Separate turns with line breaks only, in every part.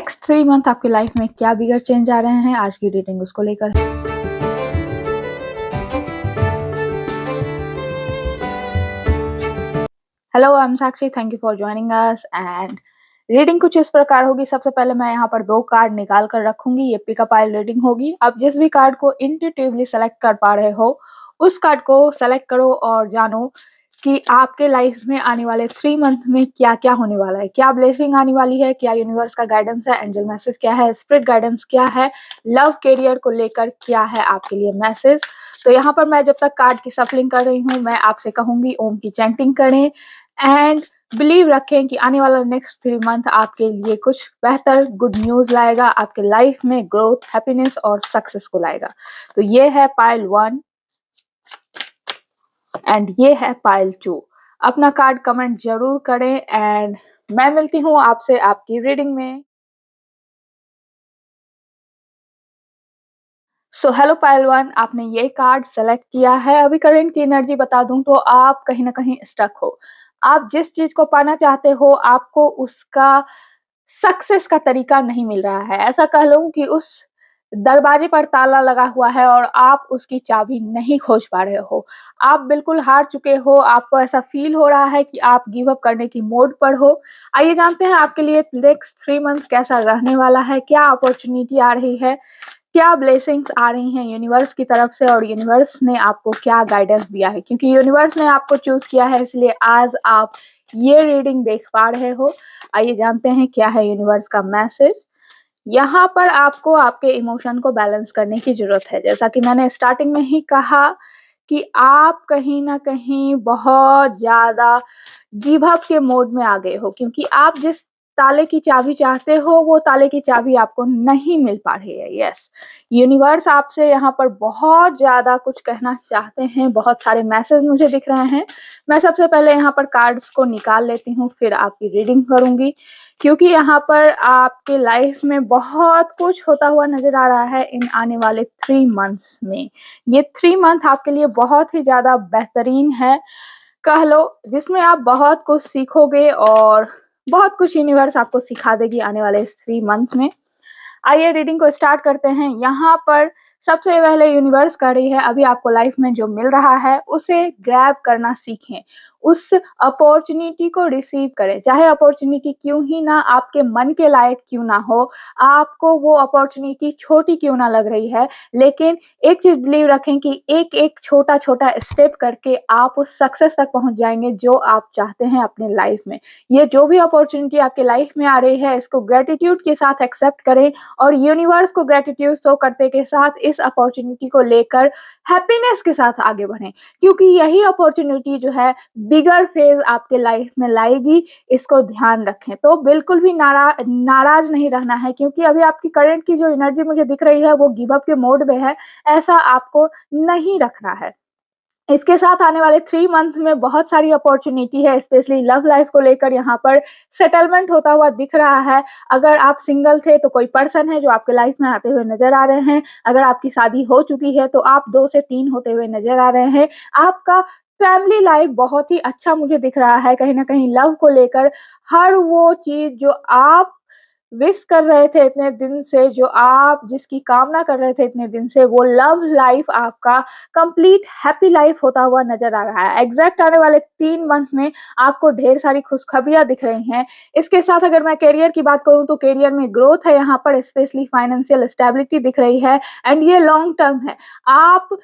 Next 3 month आपकी life में क्या बिगर चेंज आ रहे हैं, आज की रीडिंग उसको लेकर है। Hello, I am Sakshi, thank you for joining us. And reading कुछ इस प्रकार होगी। सबसे पहले मैं यहाँ पर 2 कार्ड निकाल कर रखूंगी। ये पिकअप पाइल रीडिंग होगी। आप जिस भी कार्ड को इंट्यूटिवली सेलेक्ट कर पा रहे हो उस कार्ड को सेलेक्ट करो और जानो कि आपके लाइफ में आने वाले 3 मंथ में क्या क्या होने वाला है, क्या ब्लेसिंग आने वाली है, क्या यूनिवर्स का गाइडेंस है, एंजल मैसेज क्या है, स्पिरिट गाइडेंस क्या है, लव करियर को लेकर क्या है आपके लिए मैसेज। तो यहाँ पर मैं जब तक कार्ड की सफलिंग कर रही हूँ मैं आपसे कहूंगी ओम की चैंटिंग करें एंड बिलीव रखें कि आने वाला नेक्स्ट 3 मंथ आपके लिए कुछ बेहतर गुड न्यूज लाएगा, आपके लाइफ में ग्रोथ, हैप्पीनेस और सक्सेस को लाएगा। तो ये है पाइल 1 एंड ये है पाइल 2। अपना कार्ड कमेंट जरूर करें एंड मैं मिलती हूँ आपसे आपकी रीडिंग में। सो हेलो पाइल 1, आपने ये कार्ड सेलेक्ट किया है। अभी करंट की एनर्जी बता दूं तो आप कहीं ना कहीं स्टक हो। आप जिस चीज को पाना चाहते हो आपको उसका सक्सेस का तरीका नहीं मिल रहा है। ऐसा कह लूं कि उस दरवाजे पर ताला लगा हुआ है और आप उसकी चाबी नहीं खोज पा रहे हो। आप बिल्कुल हार चुके हो। आपको ऐसा फील हो रहा है कि आप गिव अप करने की मोड पर हो। आइए जानते हैं आपके लिए नेक्स्ट 3 मंथ कैसा रहने वाला है, क्या अपॉर्चुनिटी आ रही है, क्या ब्लेसिंग्स आ रही हैं यूनिवर्स की तरफ से और यूनिवर्स ने आपको क्या गाइडेंस दिया है। क्योंकि यूनिवर्स ने आपको चूज किया है इसलिए आज आप ये रीडिंग देख पा रहे हो। आइए जानते हैं क्या है यूनिवर्स का मैसेज। यहाँ पर आपको आपके इमोशन को बैलेंस करने की जरूरत है। जैसा कि मैंने स्टार्टिंग में ही कहा कि आप कहीं ना कहीं बहुत ज्यादा गिव अप के मोड में आ गए हो, क्योंकि आप जिस ताले की चाबी चाहते हो वो ताले की चाबी आपको नहीं मिल पा रही है। यस, यूनिवर्स आपसे यहाँ पर बहुत ज्यादा कुछ कहना चाहते हैं। बहुत सारे मैसेज मुझे दिख रहे हैं। मैं सबसे पहले यहाँ पर कार्ड्स को निकाल लेती हूँ, फिर आपकी रीडिंग करूंगी, क्योंकि यहाँ पर आपके लाइफ में बहुत कुछ होता हुआ नजर आ रहा है इन आने वाले 3 मंथ्स में। ये 3 मंथ आपके लिए बहुत ही ज्यादा बेहतरीन है, कह लो, जिसमें आप बहुत कुछ सीखोगे और बहुत कुछ यूनिवर्स आपको सिखा देगी आने वाले इस 3 मंथ में। आइए रीडिंग को स्टार्ट करते हैं। यहाँ पर सबसे पहले यूनिवर्स कर रही है अभी आपको लाइफ में जो मिल रहा है उसे ग्रैब करना सीखें, उस अपॉर्चुनिटी को रिसीव करें। चाहे अपॉर्चुनिटी क्यों ही ना आपके मन के लायक क्यों ना हो, आपको वो अपॉर्चुनिटी छोटी क्यों ना लग रही है, लेकिन एक चीज बिलीव रखें कि एक एक छोटा छोटा स्टेप करके आप उस सक्सेस तक पहुंच जाएंगे जो आप चाहते हैं अपने लाइफ में। ये जो भी अपॉर्चुनिटी आपके लाइफ में आ रही है इसको ग्रेटिट्यूड के साथ एक्सेप्ट करें और यूनिवर्स को ग्रेटिट्यूड शो करते के साथ इस अपॉर्चुनिटी को लेकर हैप्पीनेस के साथ आगे बढ़ें, क्योंकि यही अपॉर्चुनिटी जो है बिगर फेज आपके लाइफ में लाएगी। इसको ध्यान रखें। तो बिल्कुल भी नाराज नहीं रहना है, क्योंकि अभी आपकी करंट की जो एनर्जी मुझे दिख रही है वो गिव अप के मोड में है। ऐसा आपको नहीं रखना है। इसके साथ आने वाले 3 मंथ में बहुत सारी अपॉर्चुनिटी है, स्पेशली लव लाइफ को लेकर यहाँ पर सेटलमेंट होता हुआ दिख रहा है। अगर आप सिंगल थे तो कोई पर्सन है जो आपके लाइफ में आते हुए नजर आ रहे हैं। अगर आपकी शादी हो चुकी है तो आप 2 से 3 होते हुए नजर आ रहे हैं। आपका फैमिली लाइफ बहुत ही अच्छा मुझे दिख रहा है। कहीं ना कहीं लव को लेकर हर वो चीज जो आप विश कर रहे थे इतने दिन से, जो आप जिसकी कामना कर रहे थे इतने दिन से, वो लव लाइफ आपका कंप्लीट हैप्पी लाइफ होता हुआ नजर आ रहा है। एग्जैक्ट आने वाले 3 मंथ में आपको ढेर सारी खुशखबरियां दिख रही हैं। इसके साथ अगर मैं करियर की बात करूं तो करियर में ग्रोथ है, यहाँ पर स्पेशली फाइनेंशियल स्टेबिलिटी दिख रही है एंड ये लॉन्ग टर्म है। आप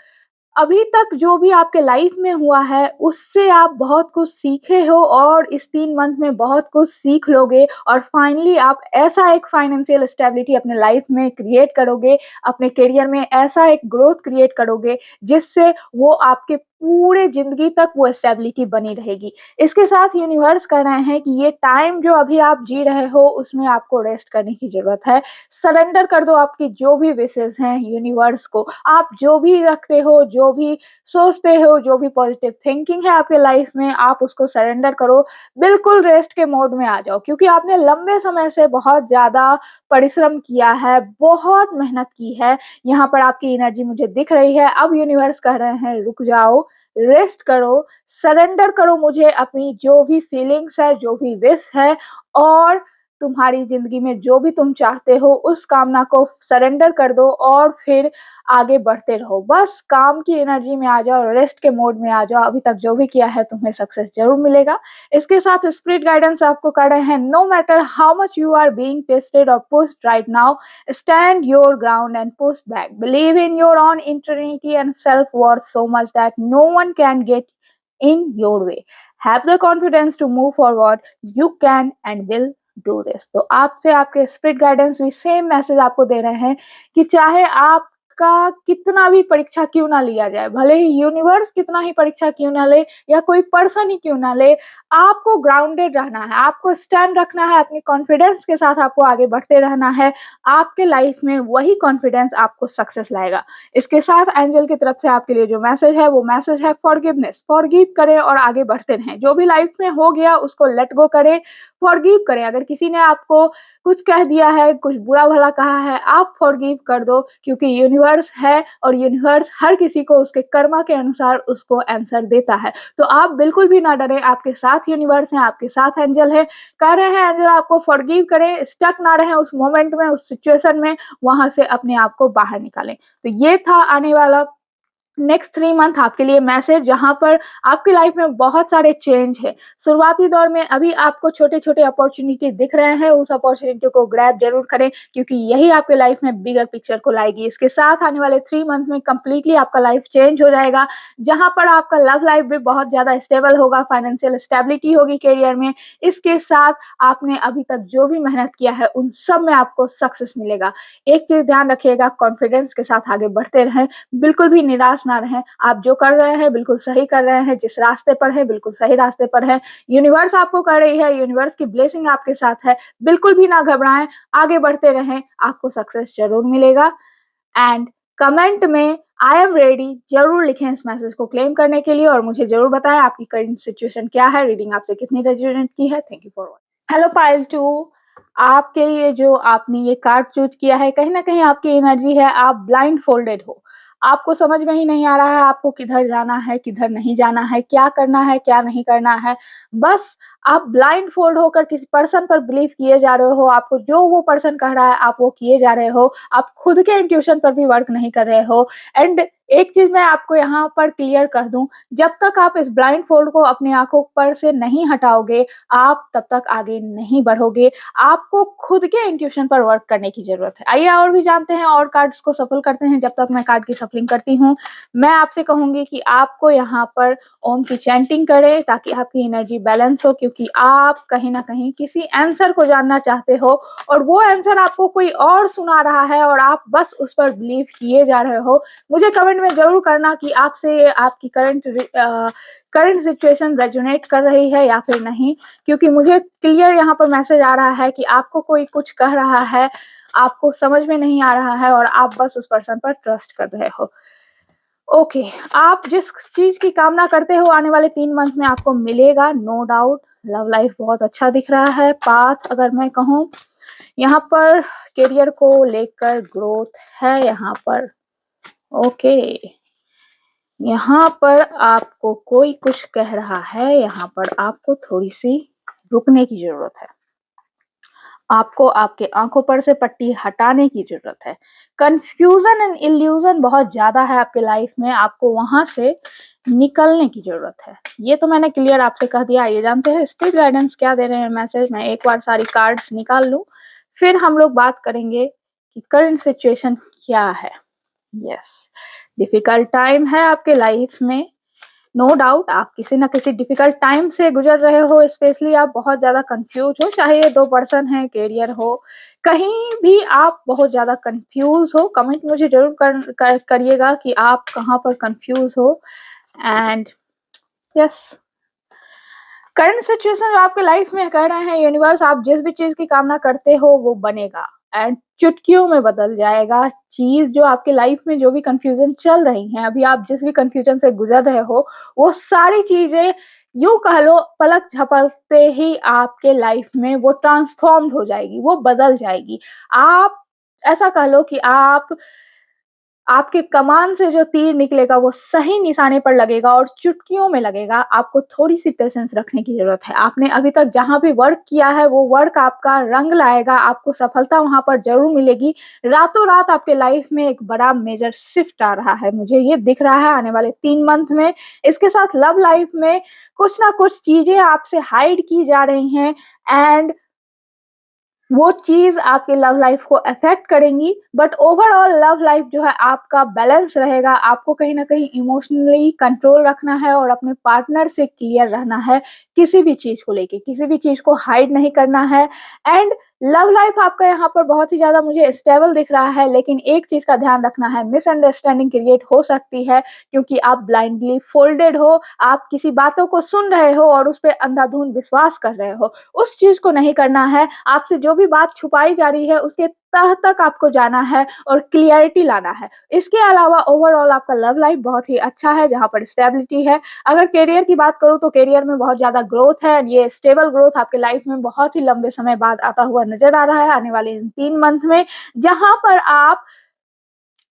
अभी तक जो भी आपके लाइफ में हुआ है उससे आप बहुत कुछ सीखे हो और इस 3 मंथ में बहुत कुछ सीख लोगे और फाइनली आप ऐसा एक फाइनेंशियल स्टेबिलिटी अपने लाइफ में क्रिएट करोगे, अपने करियर में ऐसा एक ग्रोथ क्रिएट करोगे जिससे वो आपके पूरे जिंदगी तक वो स्टेबिलिटी बनी रहेगी। इसके साथ यूनिवर्स कर रहे हैं कि ये टाइम जो अभी आप जी रहे हो उसमें आपको रेस्ट करने की जरूरत है। सरेंडर कर दो आपकी जो भी विशेष हैं यूनिवर्स को। आप जो भी रखते हो, जो भी सोचते हो, जो भी पॉजिटिव थिंकिंग है आपके लाइफ में, आप उसको सरेंडर करो। बिल्कुल रेस्ट के मोड में आ जाओ, क्योंकि आपने लंबे समय से बहुत ज्यादा परिश्रम किया है, बहुत मेहनत की है। यहाँ पर आपकी एनर्जी मुझे दिख रही है। अब यूनिवर्स कह रहे हैं रुक जाओ, रेस्ट करो, सरेंडर करो मुझे अपनी जो भी फीलिंग्स है, जो भी विश है, और तुम्हारी ज़िंदगी में जो भी तुम चाहते हो, उस कामना को सरेंडर कर दो और फिर आगे बढ़ते रहो। बस काम की एनर्जी में आ जाओ, रेस्ट के मोड में आ जाओ, अभी तक जो भी किया है तुम्हें सक्सेस ज़रूर मिलेगा। इसके साथ स्पिरिट गाइडेंस आपको कर रहे हैं, no matter how much you are being tested और pushed right now, stand your ground and push back. Believe in your own integrity and self-worth so much that no one can get in your way. Have the confidence to move forward. You can and will do this. तो आपसे आपके spirit guidance भी same message आपको दे रहे हैं कि चाहे आपका कितना भी परीक्षा क्यों ना लिया जाए, भले ही यूनिवर्स कितना ही परीक्षा क्यों ना ले या कोई पर्सन ही क्यों ना ले, आपको ग्राउंडेड रहना है, आपको स्टैंड रखना है, अपने कॉन्फिडेंस के साथ आपको आगे बढ़ते रहना है। आपके लाइफ में वही कॉन्फिडेंस आपको सक्सेस लाएगा। इसके साथ एंजल की तरफ से आपके लिए जो मैसेज है वो मैसेज है फॉरगिवनेस। फॉरगिव करें और आगे बढ़ते रहें। जो भी लाइफ में हो गया उसको लेट गो करें, फॉरगिव करें। अगर किसी ने आपको कुछ कह दिया है, कुछ बुरा भला कहा है, आप फॉरगिव कर दो, क्योंकि यूनिवर्स है और यूनिवर्स हर किसी को उसके कर्मा के अनुसार उसको आंसर देता है। तो आप बिल्कुल भी ना डरें, आपके साथ यूनिवर्स है, आपके साथ एंजल है। कह रहे हैं एंजल आपको फॉरगिव करें, स्टक ना रहें उस मोमेंट में, उस सिचुएशन में, वहां से अपने आप को बाहर निकालें। तो ये था आने वाला नेक्स्ट 3 मंथ आपके लिए मैसेज, जहां पर आपकी लाइफ में बहुत सारे चेंज है। शुरुआती दौर में अभी आपको छोटे-छोटे अपॉर्चुनिटी दिख रहे हैं, उस अपॉर्चुनिटी को ग्रैब जरूर करें, क्योंकि यही आपके लाइफ में बिगर पिक्चर को लाएगी। इसके साथ आने वाले 3 मंथ में कंप्लीटली आपका लाइफ चेंज हो जाएगा, जहां पर आपका लव लाइफ भी बहुत ज्यादा स्टेबल होगा, फाइनेंशियल स्टेबिलिटी होगी करियर में। इसके साथ आपने अभी तक जो भी मेहनत किया है उन सब में आपको सक्सेस मिलेगा। एक चीज ध्यान रखिएगा, कॉन्फिडेंस के साथ आगे बढ़ते रहें, बिल्कुल भी निराश ना रहें। आप जो कर रहे हैं बिल्कुल सही कर रहे हैं, जिस रास्ते पर है बिल्कुल सही रास्ते पर है। यूनिवर्स आपको कर रही है, यूनिवर्स की ब्लेसिंग आपके साथ है। बिल्कुल भी ना घबराएं, आगे बढ़ते रहें, आपको सक्सेस जरूर मिलेगा। एंड कमेंट में आई एम रेडी जरूर लिखें इस मैसेज को क्लेम करने के लिए, और मुझे जरूर बताएं आपकी करंट सिचुएशन क्या है, रीडिंग आपसे कितनी रेजोनेट की है। Thank you for watching. Hello pile 2, आपके लिए जो आपने ये कार्ड चूज किया है, कहीं ना कहीं आपकी एनर्जी है, आप ब्लाइंड फोल्डेड हो। आपको समझ में ही नहीं आ रहा है आपको किधर जाना है, किधर नहीं जाना है, क्या करना है, क्या नहीं करना है। बस आप ब्लाइंड फोल्ड होकर किसी पर्सन पर बिलीव किए जा रहे हो। आपको जो वो पर्सन कह रहा है आप वो किए जा रहे हो। आप खुद के इंट्यूशन पर भी वर्क नहीं कर रहे हो। एंड एक चीज मैं आपको यहाँ पर क्लियर कर दूं, जब तक आप इस ब्लाइंड फोल्ड को अपनी आंखों पर से नहीं हटाओगे, आप तब तक आगे नहीं बढ़ोगे। आपको खुद के इंट्यूशन पर वर्क करने की जरूरत है। आइए और भी जानते हैं और कार्ड्स को सफल करते हैं। जब तक मैं कार्ड की सफलिंग करती हूँ, मैं आपसे कहूंगी कि आपको यहाँ पर ओम की चैंटिंग करें, ताकि आपकी एनर्जी बैलेंस हो, क्योंकि आप कहीं ना कहीं किसी आंसर को जानना चाहते हो और वो आंसर आपको कोई और सुना रहा है और आप बस उस पर बिलीव किए जा रहे हो। मुझे कमेंट में जरूर करना कि आपसे आपकी करंट सिचुएशन रेजोनेट कर रही है या फिर नहीं, क्योंकि मुझे क्लियर यहाँ पर मैसेज आ रहा है कि आपको कोई कुछ कह रहा है, आपको समझ में नहीं आ रहा है और आप बस उस पर्सन पर ट्रस्ट कर रहे हो। ओके, आप जिस चीज की कामना करते हो आने वाले 3 मंथ में आपको मिलेगा, नो डाउट। लव लाइफ बहुत अच्छा दिख रहा है। पाथ अगर मैं कहूँ, यहाँ पर करियर को लेकर ग्रोथ है। यहाँ पर ओके, यहाँ पर आपको कोई कुछ कह रहा है, यहाँ पर आपको थोड़ी सी रुकने की जरूरत है। आपको आपके आंखों पर से पट्टी हटाने की जरूरत है। कंफ्यूजन एंड इल्यूजन बहुत ज्यादा है आपके लाइफ में, आपको वहां से निकलने की जरूरत है। ये तो मैंने क्लियर आपसे कह दिया। ये जानते हैं स्पिरिट गाइडेंस क्या दे रहे हैं मैसेज। मैं एक बार सारी कार्ड्स निकाल लूं, फिर हम लोग बात करेंगे कि करंट सिचुएशन क्या है। यस, डिफिकल्ट टाइम है आपके लाइफ में, नो डाउट। आप किसी ना किसी डिफिकल्ट टाइम से गुजर रहे हो, स्पेशली आप बहुत ज्यादा कंफ्यूज हो, चाहे ये 2 पर्सन है, करियर हो, कहीं भी आप बहुत ज्यादा कंफ्यूज हो। कमेंट मुझे जरूर करिएगा कि आप कहाँ पर कंफ्यूज हो। एंड यस, करंट सिचुएशन जो आपके लाइफ में कर रहे हैं यूनिवर्स, आप जिस भी चीज की कामना करते हो वो बनेगा एंड चुटकियों में बदल जाएगा। चीज जो आपके लाइफ में जो भी कंफ्यूजन चल रही है, अभी आप जिस भी कंफ्यूजन से गुजर रहे हो, वो सारी चीजें यूं कह लो पलक झपकते ही आपके लाइफ में वो ट्रांसफॉर्म्ड हो जाएगी, वो बदल जाएगी। आप ऐसा कह लो कि आपके कमान से जो तीर निकलेगा वो सही निशाने पर लगेगा और चुटकियों में लगेगा। आपको थोड़ी-सी पेशेंस रखने की ज़रूरत है। आपने अभी तक जहाँ भी वर्क किया है वो वर्क आपका रंग लाएगा, आपको सफलता वहाँ पर ज़रूर मिलेगी। रातों-रात आपके लाइफ में एक बड़ा मेजर शिफ्ट आ रहा है, मुझे ये दिख रहा है आने वाले 3 मंथ में। इसके साथ लव लाइफ में कुछ ना कुछ चीज़ें आपसे हाइड की जा रही हैं एंड वो चीज़ आपके लव लाइफ को अफ़ेक्ट करेंगी, बट ओवरऑल लव लाइफ जो है आपका बैलेंस रहेगा। आपको कहीं न कहीं इमोशनली कंट्रोल रखना है और अपने पार्टनर से क्लियर रहना है, किसी भी चीज़ को लेके, किसी भी चीज़ को हाइड नहीं करना है एंड लव लाइफ आपका यहाँ पर बहुत ही ज़्यादा मुझे स्टेबल दिख रहा है, लेकिन एक चीज़ का ध्यान रखना है, मिसअंडरस्टैंडिंग क्रिएट हो सकती है क्योंकि आप ब्लाइंडली फ़ोल्डेड हो, आप किसी बातों को सुन रहे हो और उस पे अंधाधुंध विश्वास कर रहे हो। उस चीज़ को नहीं करना है, आपसे जो भी बात छुपाई जा रही है उसके तह तक आपको जाना है और क्लियरिटी लाना है। इसके अलावा ओवरऑल आपका लव लाइफ बहुत ही अच्छा है जहाँ पर स्टेबिलिटी है। अगर करियर की बात करूँ तो करियर में बहुत ज़्यादा ग्रोथ है एंड ये स्टेबल ग्रोथ आपके लाइफ में बहुत ही लंबे समय बाद आता हुआ नज़र आ रहा है आने वाले इन 3 मंथ में, जहाँ पर आप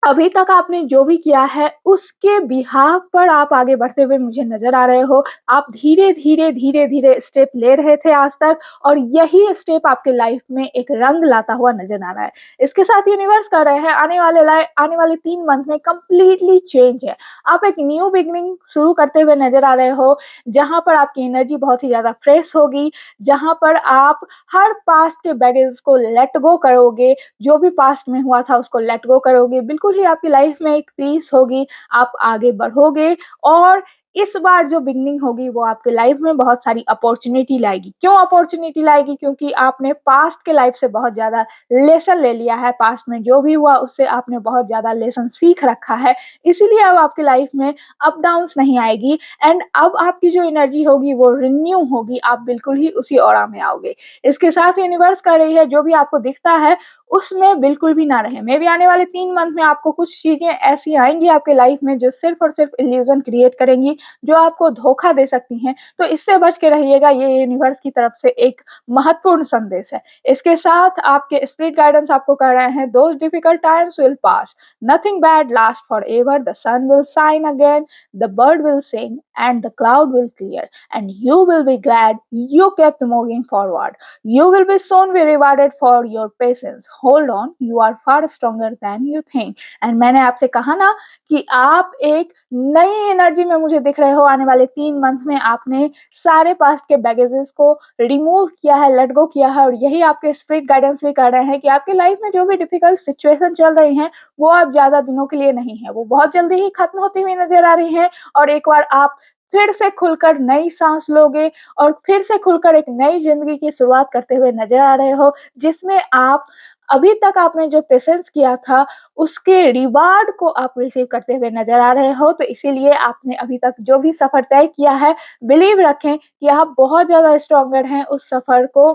अभी तक आपने जो भी किया है, उसके बिहाफ़ पर आप आगे बढ़ते हुए मुझे नज़र आ रहे हो। आप धीरे-धीरे, धीरे-धीरे स्टेप ले रहे थे आज तक और यही स्टेप आपके लाइफ़ में एक रंग लाता हुआ नज़र आ रहा है। इसके साथ यूनिवर्स कह रहे हैं आने वाले 3 मंथ में कंप्लीटली चेंज है। आप एक न्यू बिगिनिंग शुरू करते हुए नज़र आ रहे हो, जहाँ पर आपकी एनर्जी बहुत ही ज़्यादा फ्रेश होगी, जहाँ पर आप हर पास्ट के बैगेज को लेट गो करोगे, जो भी पास्ट में हुआ था उसको लेट गो करोगे, बिल्कुल ही आपकी लाइफ में एक पीस होगी, आप आगे बढ़ोगे और इस बार जो बिगिनिंग होगी वो आपके लाइफ में बहुत सारी अपॉर्च्युनिटी लाएगी। क्यों अपॉर्च्युनिटी लाएगी? क्योंकि आपने पास्ट के लाइफ से बहुत ज़्यादा लेसन ले लिया है, पास्ट में जो भी हुआ उससे आपने बहुत ज़्यादा लेसन सीख रखा है, इसीलिए अब आपकी लाइफ में अप डाउन्स नहीं आएगी एंड अब आपकी जो एनर्जी होगी वो रिन्यू होगी, आप बिल्कुल ही उसी ऑरा में आओगे। इसके साथ यूनिवर्स कह रही है जो भी आपको दिखता है उसमें बिल्कुल भी ना रहें। मेबी आने वाले 3 मंथ में आपको कुछ चीज़ें ऐसी आएँगी आपके लाइफ में जो सिर्फ़ और सिर्फ़ इल्यूज़न क्रिएट करेंगी, जो आपको धोखा दे सकती हैं। तो इससे बच के रहिएगा, ये यूनिवर्स की तरफ से एक महत्वपूर्ण संदेश है। इसके साथ आपके स्पिरिट गाइडेंस आपको कह रहे हैं, "those difficult times will pass, nothing bad last forever, the sun will shine again, the bird will sing and the cloud will clear and you will be glad you kept moving forward. You will be soon be rewarded for your patience. Hold on, you are far stronger than you think." And मैंने आपसे कहा ना कि आप एक नई energy में मुझे दिख रहे हो। आने वाले 3 मंथ में आपने सारे पास्ट के बैगेजेस को रिमूव किया है, लेट गो किया है और यही आपके स्पिरिट गाइडेंस भी कर रहे हैं कि आपकी लाइफ में जो भी डिफिकल्ट सिचुएशन चल रही हैं, वो अब ज़्यादा दिनों के लिए नहीं है। वो बहुत जल्दी ही खत्म होती हुई नज़र आ रही हैं और एक बार आप फिर से खुलकर नई साँस लोगे और फिर से खुलकर एक नई ज़िंदगी की शुरुआत करते हुए नज़र आ रहे हो, जिसमें आप अभी तक आपने जो पेशेंस किया था, उसके रिवार्ड को आप रिसीव करते हुए नज़र आ रहे हो। तो इसीलिए आपने अभी तक जो भी सफ़र तय किया है, बिलीव रखें कि आप बहुत ज़्यादा स्ट्रॉन्गर हैं उस सफ़र को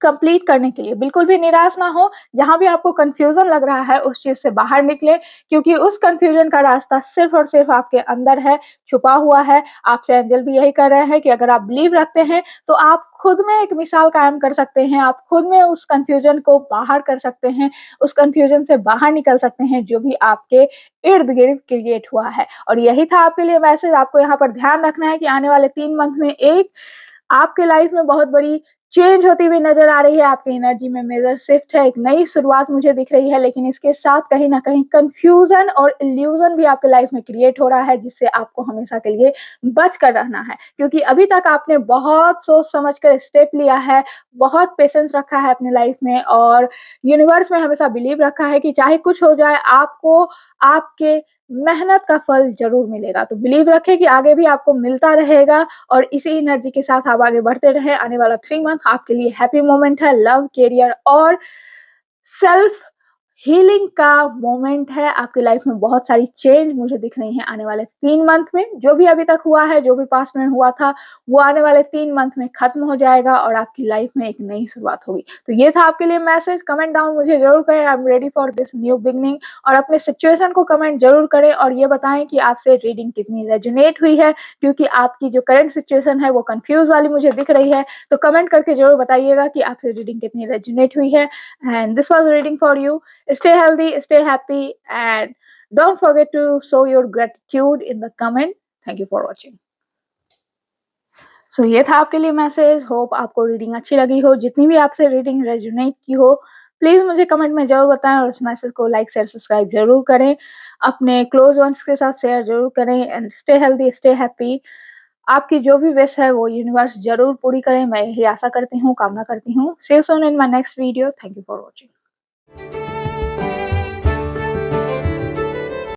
कंप्लीट करने के लिए। बिल्कुल भी निराश ना हो, जहाँ भी आपको कन्फ्यूज़न लग रहा है उस चीज़ से बाहर निकलें क्योंकि उस कन्फ्यूज़न का रास्ता सिर्फ़ और सिर्फ़ आपके अंदर है, छुपा हुआ है। आपसे एंजल भी यही कह रहे हैं कि अगर आप बिलीव रखते हैं, तो आप खुद में एक मिसाल कायम कर सकते हैं, आप खुद में उस कन्फ्यूज़न को बाहर कर सकते हैं, उस कन्फ्यूज़न से बाहर निकल सकते हैं जो भी आपके इर्द-गिर्द क्रिएट हुआ है। और यही था आपके लिए मैसेज। आपको यहाँ पर ध्यान रखना है कि आने वाले 3 मंथ में एक आपके लाइफ में बहुत बड़ी चेंज होती हुई नज़र आ रही है, आपकी एनर्जी में मेजर शिफ्ट है, एक नई शुरुआत मुझे दिख रही है, लेकिन इसके साथ कहीं न कहीं कन्फ्यूज़न और इल्यूज़न भी आपके लाइफ में क्रिएट हो रहा है, जिससे आपको हमेशा के लिए बच कर रहना है। क्योंकि अभी तक आपने बहुत सोच समझ कर स्टेप लिया है, बहुत पेशेंस रखा है अपनी लाइफ में और यूनिवर्स में हमेशा बिलीव रखा है कि चाहे कुछ हो जाए, आपको आपके मेहनत का फल ज़रूर मिलेगा। तो बिलीव रखें कि आगे भी आपको मिलता रहेगा और इसी एनर्जी के साथ आप आगे बढ़ते रहें। आने वाला 3 मंथ आपके लिए हैप्पी मोमेंट है, लव, करियर और सेल्फ हीलिंग का मोमेंट है। आपकी लाइफ में बहुत सारी चेंज मुझे दिख रही हैं आने वाले 3 मंथ में। जो भी अभी तक हुआ है, जो भी पास्ट में हुआ था, वो आने वाले 3 मंथ में खत्म हो जाएगा और आपकी लाइफ में एक नई शुरुआत होगी। तो ये था आपके लिए मैसेज। कमेंट डाउन मुझे ज़रूर करें, I am ready for this new beginning और अपने सिचुएशन को कमेंट ज़रूर करें और ये बताएँ कि आपसे रीडिंग कितनी रेजोनेट हुई है, क्योंकि आपकी जो करंट सिचुएशन है वो कन्फ्यूज़ वाली मुझे दिख रही है। तो कमेंट करके ज़रूर बताइएगा कि आपसे रीडिंग कितनी रेजोनेट हुई है and this was reading for you. Stay healthy, stay happy, and Don't forget to show your gratitude in the comment. Thank you for watching. सो ये था आपके लिए मैसेज। होप आपको रीडिंग अच्छी लगी हो। जितनी भी आपसे रीडिंग रेजोनेट की हो, प्लीज़ मुझे कमेंट में ज़रूर बताएं और इस मैसेज को लाइक शेयर सब्सक्राइब ज़रूर करें। अपने क्लोज वंस के साथ शेयर ज़रूर करें and stay healthy, stay happy. आपकी जो भी विश है वो यूनिवर्स ज़रूर पूरी करे, मैं यही आशा करती हूँ, कामना करती हूँ। See you soon in my next video. Thank you for watching.